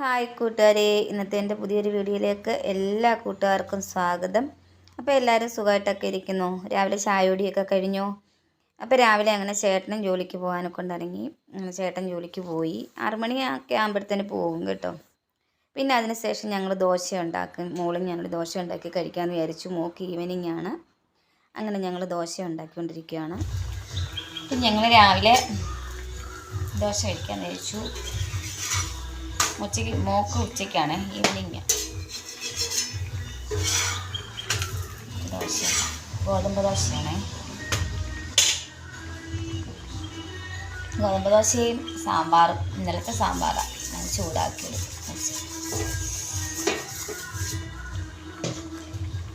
Hi കൂട്ടുകാരെ, ഇന്നത്തെ എൻ്റെ പുതിയൊരു വീഡിയോയിലേക്ക് എല്ലാ കൂട്ടുകാർക്കും സ്വാഗതം. അപ്പോൾ എല്ലാവരും സുഖമായിട്ടൊക്കെ ഇരിക്കുന്നു. രാവിലെ ചായയോടിയൊക്കെ കഴിഞ്ഞു. അപ്പോൾ രാവിലെ അങ്ങനെ ചേട്ടനും ജോലിക്ക് പോകാനൊക്കെ കൊണ്ടിറങ്ങി. ചേട്ടൻ ജോലിക്ക് പോയി 6 മണിയൊക്കെ ആകുമ്പോഴത്തേന് പോകും കേട്ടോ. പിന്നെ അതിന് ശേഷം ഞങ്ങൾ ദോശ ഉണ്ടാക്കും. മോളും ഞങ്ങൾ ദോശ ഉണ്ടാക്കി കഴിക്കാമെന്ന് വിചാരിച്ചു. മോൾക്ക് ഈവനിങ് ആണ്. അങ്ങനെ ഞങ്ങൾ ദോശ ഉണ്ടാക്കിക്കൊണ്ടിരിക്കുകയാണ്. അപ്പം ഞങ്ങൾ രാവിലെ ദോശ കഴിക്കാൻ വിചാരിച്ചു. മോക്ക് ഉച്ചയ്ക്കാണ്, ഈവനിങ് ദോശ, ഗോതമ്പ് ദോശയാണ്. ഗോതമ്പ് ദോശയും സാമ്പാറും, ഇന്നലത്തെ സാമ്പാറാണ് ഞാൻ ചൂടാക്കിയത്.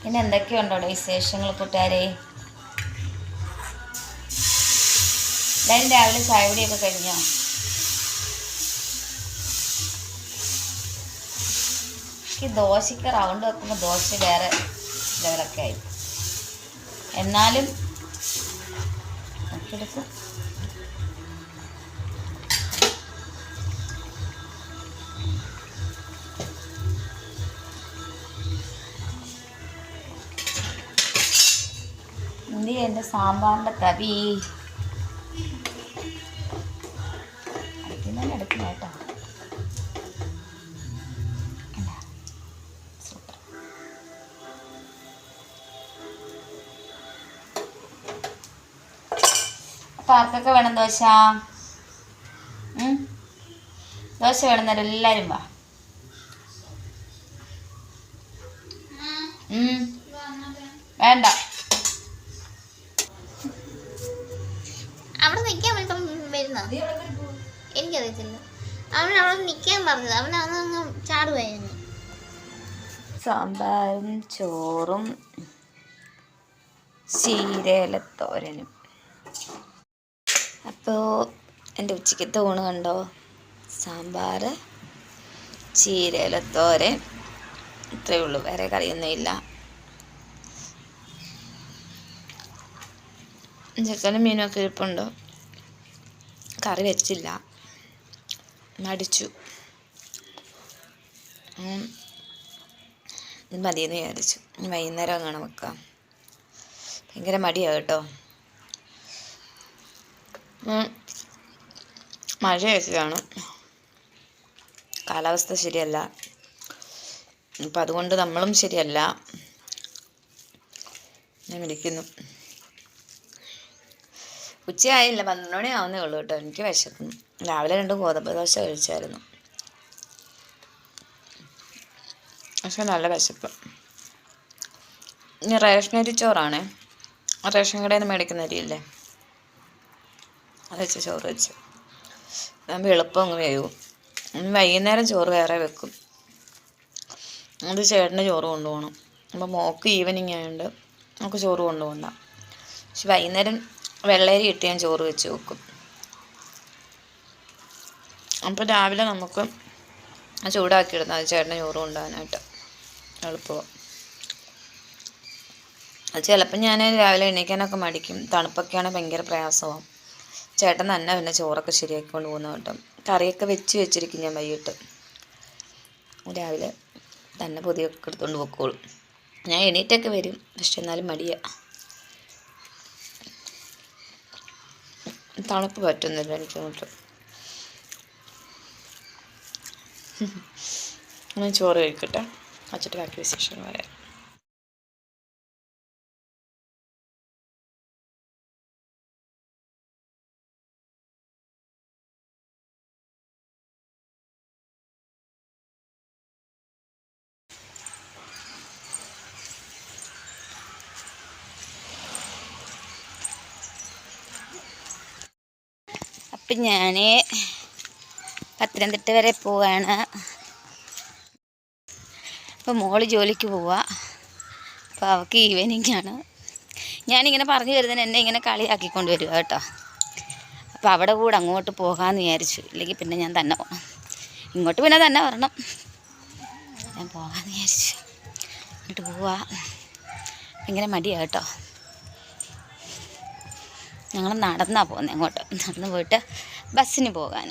പിന്നെ എന്തൊക്കെയുണ്ടോ വിശേഷങ്ങൾ കൂട്ടുകാരെ? എല്ലാവരും രാവിലെ ചായപൊടിയൊക്കെ കഴിഞ്ഞോ? ദോശയ്ക്ക് റൗണ്ട് വെക്കുമ്പോൾ ദോശ വേറെ ലെവലൊക്കെ ആയി. എന്നാലും എടുക്കും. എന്ത് ചെയ്യാ എൻ്റെ സാമ്പാറിൻ്റെ തവി അടുക്കുന്ന കേട്ടോ. അപ്പോൾ ആർക്കൊക്കെ വേണം ദോശ? ദോശ വേണമെന്നേരം എല്ലാവരും വാ. വേണ്ട, അവിടെ നിൽക്കാൻ വരുന്ന എനിക്കറിയത്തില്ല. അവിടെ നിൽക്കാൻ പറഞ്ഞത് അവനങ്ങ് ചാടുവായിരുന്നു. സാമ്പാറും ചോറും ചീരയിലത്തോരനും. അപ്പോൾ എൻ്റെ ഉച്ചയ്ക്കത്തെ ഊണ് കണ്ടോ? സാമ്പാർ, ചീരയിലത്തോരൻ, ഇത്രയേ ഉള്ളൂ. വേറെ കറിയൊന്നുമില്ല. ചിക്കനും മീനുമൊക്കെ ഇരിപ്പുണ്ട്. കറി വെച്ചില്ല, മടിച്ചു. ഇത് മതിയെന്ന് വിചാരിച്ചു. വൈകുന്നേരം അങ്ങനെ വെക്കാം. ഭയങ്കര മടിയാണ് കേട്ടോ. മഴയൊക്കെയാണ്, കാലാവസ്ഥ ശരിയല്ല. അപ്പം അതുകൊണ്ട് നമ്മളും ശരിയല്ല. ഞാൻ വിളിക്കുന്നു. ഉച്ചയായില്ല, 12 മണി ആവുന്നേ ഉള്ളൂ കേട്ടോ. എനിക്ക് വിശക്കുന്നു. രാവിലെ 2 ഗോതമ്പ് ദോശ കഴിച്ചായിരുന്നു. പക്ഷെ നല്ല വിശപ്പ്. ഇനി റേഷനരി ചോറാണേ. റേഷൻ കടയിൽ നിന്ന് മേടിക്കുന്ന അരിയില്ലേ, അത് വെച്ച് ചോറ് വെച്ച് അതാകുമ്പോൾ എളുപ്പം അങ്ങ് വേവും. വൈകുന്നേരം ചോറ് വേറെ വെക്കും. അത് ചേട്ടന് ചോറ് കൊണ്ടുപോകണം. അപ്പോൾ മോക്ക് ഈവനിങ് ആയതുകൊണ്ട് നമുക്ക് ചോറ് കൊണ്ടുപോകണ്ട. പക്ഷെ വൈകുന്നേരം വെള്ളരി ഇട്ട് ഞാൻ ചോറ് വെച്ച് വെക്കും. അപ്പോൾ രാവിലെ നമുക്ക് ചൂടാക്കിയിടുന്നത് അത് ചേട്ടന് ചോറ് കൊണ്ടുപോകാനായിട്ട് എളുപ്പമാണ്. അത് ചിലപ്പോൾ ഞാൻ രാവിലെ എണീക്കാനൊക്കെ മടിക്കും. തണുപ്പൊക്കെയാണെങ്കിൽ ഭയങ്കര പ്രയാസമാണ്. ചേട്ടൻ തന്നെ പിന്നെ ചോറൊക്കെ ശരിയാക്കിക്കൊണ്ട് പോകുന്ന കേട്ടോ. കറിയൊക്കെ വെച്ചിരിക്കും ഞാൻ വൈകിട്ട്. രാവിലെ തന്നെ പൊതിയൊക്കെ എടുത്തുകൊണ്ട് പോയിക്കോളും. ഞാൻ എണീറ്റൊക്കെ വരും, പക്ഷെ എന്നാലും മടിയാണ്. തണുപ്പ് പറ്റുന്നില്ല എനിക്കങ്ങോട്ട്. ഞാൻ ചോറ് കഴിക്കട്ടെ, വച്ചിട്ട് ബാക്കി വിശേഷം പറയാം. അപ്പം ഞാൻ പത്തനംതിട്ട വരെ പോവാണ്. അപ്പോൾ മോള് ജോലിക്ക് പോവുക. അപ്പോൾ അവൾക്ക് ഈവനിങ് ആണ്. ഞാനിങ്ങനെ പറഞ്ഞു വരുന്നതിന് എന്നെ ഇങ്ങനെ കളിയാക്കിക്കൊണ്ട് വരിക കേട്ടോ. അപ്പോൾ അവിടെ കൂടെ അങ്ങോട്ട് പോകാമെന്ന് വിചാരിച്ചു. ഇല്ലെങ്കിൽ പിന്നെ ഞാൻ തന്നെ പോകണം. ഇങ്ങോട്ട് പിന്നെ തന്നെ വരണം. ഞാൻ പോകാമെന്ന് വിചാരിച്ചു. എന്നിട്ട് പോവാ. ഭയങ്കര മടിയാണ് കേട്ടോ. ഞങ്ങൾ നടന്നാണ് പോകുന്നത്. അങ്ങോട്ട് നടന്ന് പോയിട്ട് ബസ്സിന് പോകാൻ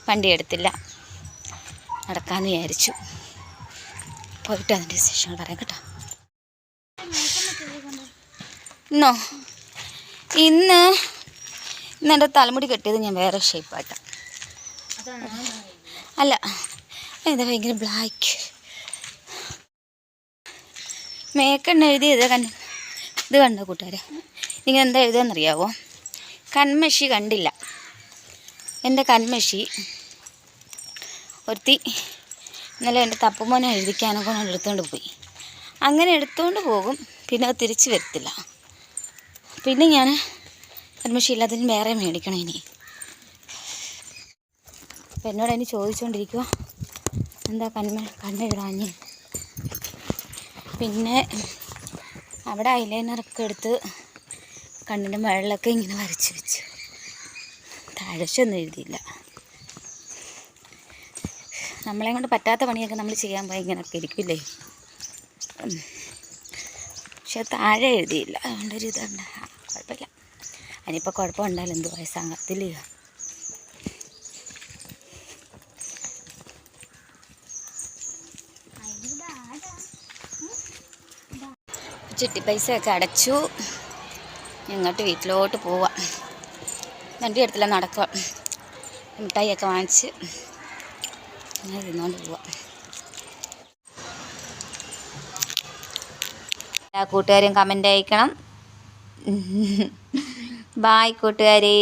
വണ്ടി എടുത്തില്ല. നടക്കാമെന്ന് വിചാരിച്ചു. പോയിട്ട് അതിൻ്റെ വിശേഷങ്ങൾ പറയാം കേട്ടോ. ഇന്ന് എൻ്റെ തലമുടി കെട്ടിയത് ഞാൻ വേറെ ഷേപ്പായിട്ടാണ്. അല്ല, എന്താ ഭയങ്കര ബ്ലാക്ക് മേക്കെണ്ണ എഴുതിയത് ഇത് കണ്ടോ കൂട്ടുകാരെ? നിങ്ങൾ എന്താ എഴുതുകയെന്നറിയാവോ? കൺമഷി കണ്ടില്ല. എൻ്റെ കൺമഷി ഒരുത്തി ഇന്നലെ എൻ്റെ തപ്പുമോനെ എഴുതിക്കാനൊക്കെ ഞാൻ എടുത്തുകൊണ്ട് പോയി. അങ്ങനെ എടുത്തുകൊണ്ട് പോകും, പിന്നെ അത് തിരിച്ച് വരത്തില്ല. പിന്നെ ഞാൻ കൺമഷി ഇല്ലാത്തതിന് വേറെ മേടിക്കണം ഇനി. അപ്പം എന്നോട് അതിന് ചോദിച്ചുകൊണ്ടിരിക്കുക എന്താ കണ്ണെഴുതാഞ്ഞ്. പിന്നെ അവിടെ ഐലൈനറൊക്കെ എടുത്ത് കണ്ണിൻ്റെ മുകളിലൊക്കെ ഇങ്ങനെ വരച്ച് വെച്ചു. താഴെയൊന്നും എഴുതിയില്ല. നമ്മളെ കൊണ്ട് പറ്റാത്ത പണിയൊക്കെ നമ്മൾ ചെയ്യാൻ പോയി ഇങ്ങനെയൊക്കെ ഇരിക്കില്ലേ. പക്ഷെ താഴെ എഴുതിയില്ല, അതുകൊണ്ടൊരു ഇതുണ്ട്. കുഴപ്പമില്ല. അതിനിപ്പോൾ കുഴപ്പമുണ്ടായാലും എന്ത് വയസ്സാകത്തില്ലേ. ചിട്ടി പൈസയൊക്കെ അടച്ചു. ഞങ്ങോട്ട് വീട്ടിലോട്ട് പോവാം. വണ്ടി എടുത്തില്ല, നടക്കുക. മിഠായിയൊക്കെ വാങ്ങിച്ച് അങ്ങനെ തിന്നുകൊണ്ട് പോവാം. എല്ലാ കൂട്ടുകാരും കമൻ്റ് അയക്കണം. ബായ് കൂട്ടുകാരേ.